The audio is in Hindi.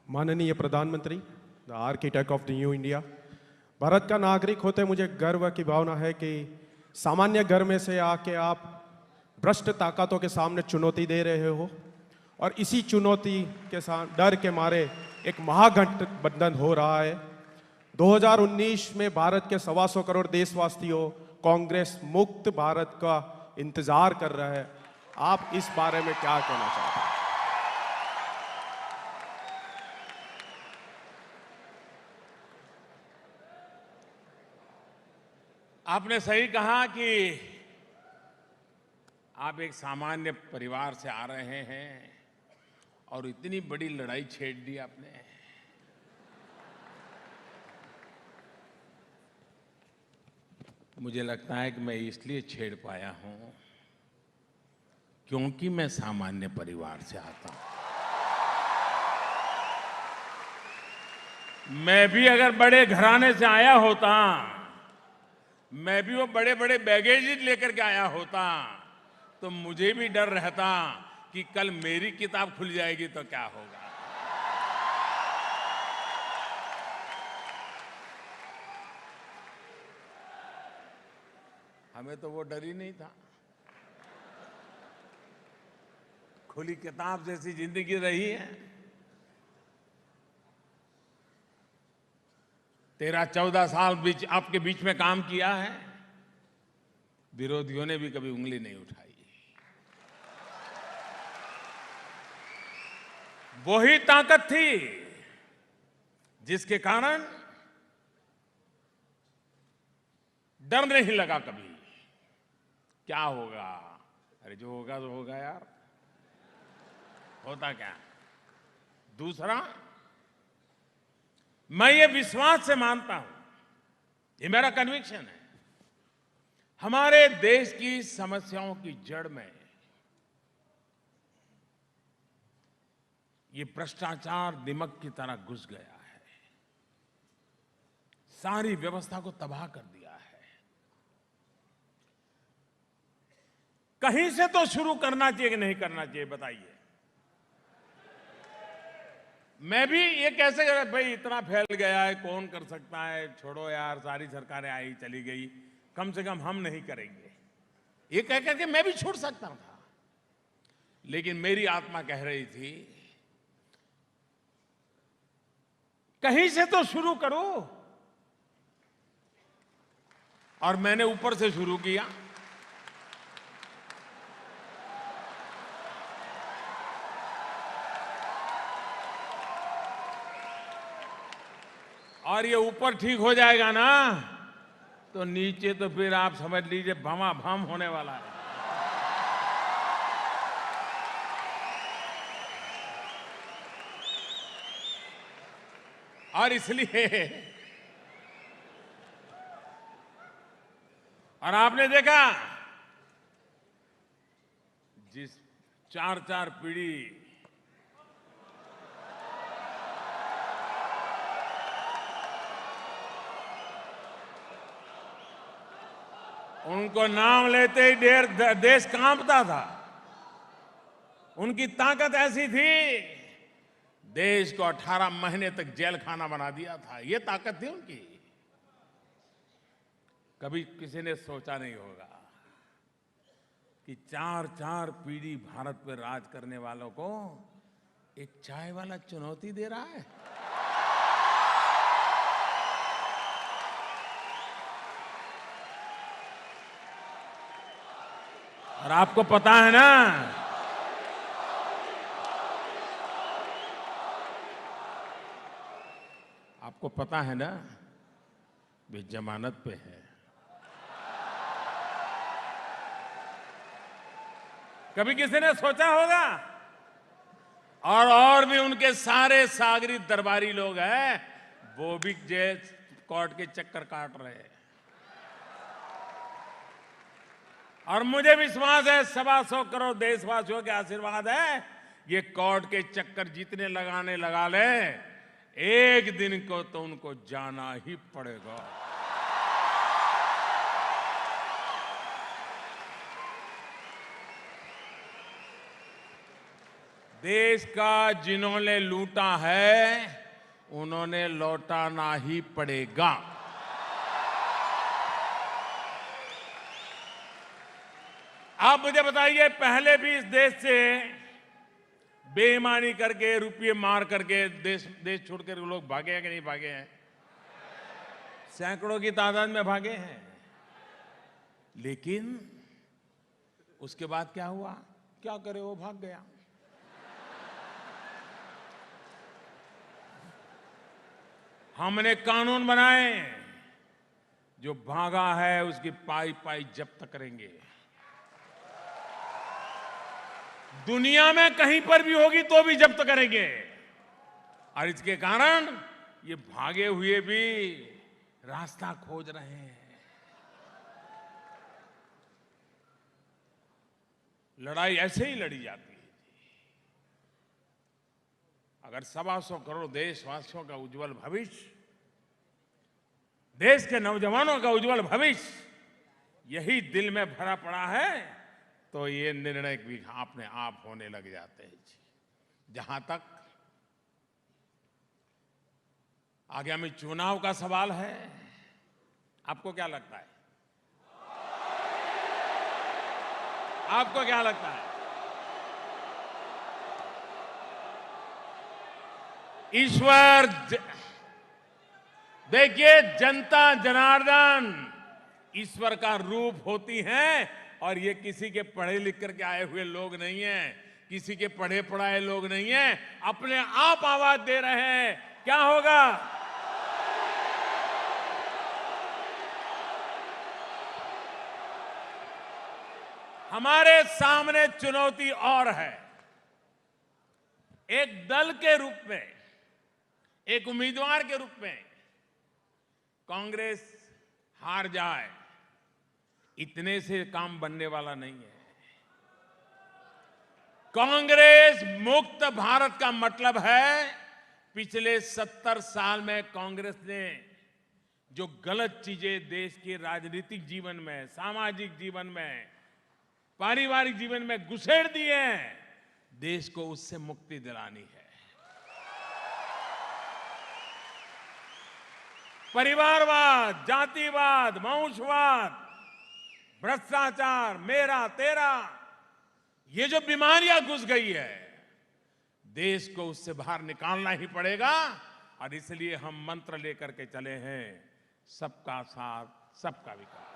माननीय प्रधानमंत्री, the architect of the new India, Bharat का नागरिक होते मुझे गर्व की भावना है कि सामान्य घर में से आके आप भ्रष्ट ताकतों के सामने चुनौती दे रहे हो और इसी चुनौती के साथ डर के मारे एक महागठबंधन हो रहा है। 2019 में भारत के 125 करोड़ देशवासियों कांग्रेस मुक्त भारत का इंतजार कर रहे हैं। आप इस बारे में क्या कहना चाहते हैं? आपने सही कहा कि आप एक सामान्य परिवार से आ रहे हैं और इतनी बड़ी लड़ाई छेड़ दी आपने। मुझे लगता है कि मैं इसलिए छेड़ पाया हूं क्योंकि मैं सामान्य परिवार से आता हूं। मैं भी अगर बड़े घराने से आया होता, मैं भी वो बड़े बड़े बैगेज लेकर के आया होता, तो मुझे भी डर रहता कि कल मेरी किताब खुल जाएगी तो क्या होगा। हमें तो वो डर ही नहीं था। खुली किताब जैसी जिंदगी रही है। 13-14 साल आपके बीच में काम किया है। विरोधियों ने भी कभी उंगली नहीं उठाई। वही ताकत थी जिसके कारण डर नहीं लगा कभी। क्या होगा? अरे जो होगा तो होगा यार। होता क्या? दूसरा, मैं ये विश्वास से मानता हूं, ये मेरा कन्विक्शन है, हमारे देश की समस्याओं की जड़ में ये भ्रष्टाचार दिमक की तरह घुस गया है। सारी व्यवस्था को तबाह कर दिया है। कहीं से तो शुरू करना चाहिए कि नहीं करना चाहिए, बताइए। मैं भी ये कैसे भाई इतना फैल गया है, कौन कर सकता है, छोड़ो यार, सारी सरकारें आई चली गई, कम से कम हम नहीं करेंगे, ये कह करके मैं भी छोड़ सकता था। लेकिन मेरी आत्मा कह रही थी कहीं से तो शुरू करो। और मैंने ऊपर से शुरू किया। और ये ऊपर ठीक हो जाएगा ना, तो नीचे तो फिर आप समझ लीजिए भमाभम होने वाला है। और इसलिए, और आपने देखा जिस 4-4 पीढ़ी उनको नाम लेते ही देश कांपता था। उनकी ताकत ऐसी थी, देश को 18 महीने तक जेल खाना बना दिया था। ये ताकत थी उनकी। कभी किसी ने सोचा नहीं होगा कि 4-4 पीढ़ी भारत पर राज करने वालों को एक चाय वाला चुनौती दे रहा है। और आपको पता है ना, आपको पता है ना, वे जमानत पे है। कभी किसी ने सोचा होगा? और भी उनके सारे सागरी दरबारी लोग हैं, वो भी जेल कोर्ट के चक्कर काट रहे हैं। और मुझे विश्वास है 125 करोड़ देशवासियों के आशीर्वाद है, ये कोर्ट के चक्कर जितने लगाने लगा ले, एक दिन को तो उनको जाना ही पड़ेगा। देश का जिन्होंने लूटा है उन्होंने लौटाना ही पड़ेगा। आप मुझे बताइए, पहले भी इस देश से बेईमानी करके, रुपये मार करके देश छोड़ कर लोग भागे हैं कि नहीं भागे हैं? सैकड़ों की तादाद में भागे हैं। लेकिन उसके बाद क्या हुआ? क्या करे, वो भाग गया। हमने कानून बनाए, जो भागा है उसकी पाई पाई जब्त करेंगे। दुनिया में कहीं पर भी होगी तो भी जब्त करेंगे। और इसके कारण ये भागे हुए भी रास्ता खोज रहे हैं। लड़ाई ऐसे ही लड़ी जाती है। अगर 125 करोड़ देशवासियों का उज्जवल भविष्य, देश के नौजवानों का उज्जवल भविष्य यही दिल में भरा पड़ा है, तो ये निर्णय भी अपने आप होने लग जाते हैं। जहां तक आगामी चुनाव का सवाल है, आपको क्या लगता है? आपको क्या लगता है? ईश्वर, देखिए, जनता जनार्दन ईश्वर का रूप होती हैं, और ये किसी के पढ़े लिख करके आए हुए लोग नहीं हैं, किसी के पढ़े पढ़ाए लोग नहीं हैं, अपने आप आवाज दे रहे हैं। क्या होगा? हमारे सामने चुनौती और है। एक दल के रूप में, एक उम्मीदवार के रूप में कांग्रेस हार जाए, इतने से काम बनने वाला नहीं है। कांग्रेस मुक्त भारत का मतलब है, पिछले 70 साल में कांग्रेस ने जो गलत चीजें देश के राजनीतिक जीवन में, सामाजिक जीवन में, पारिवारिक जीवन में घुसेड़ दिए हैं, देश को उससे मुक्ति दिलानी है। परिवारवाद, जातिवाद, वंशवाद, भ्रष्टाचार, मेरा तेरा, ये जो बीमारियां घुस गई है, देश को उससे बाहर निकालना ही पड़ेगा। और इसलिए हम मंत्र लेकर के चले हैं, सबका साथ, सबका विकास।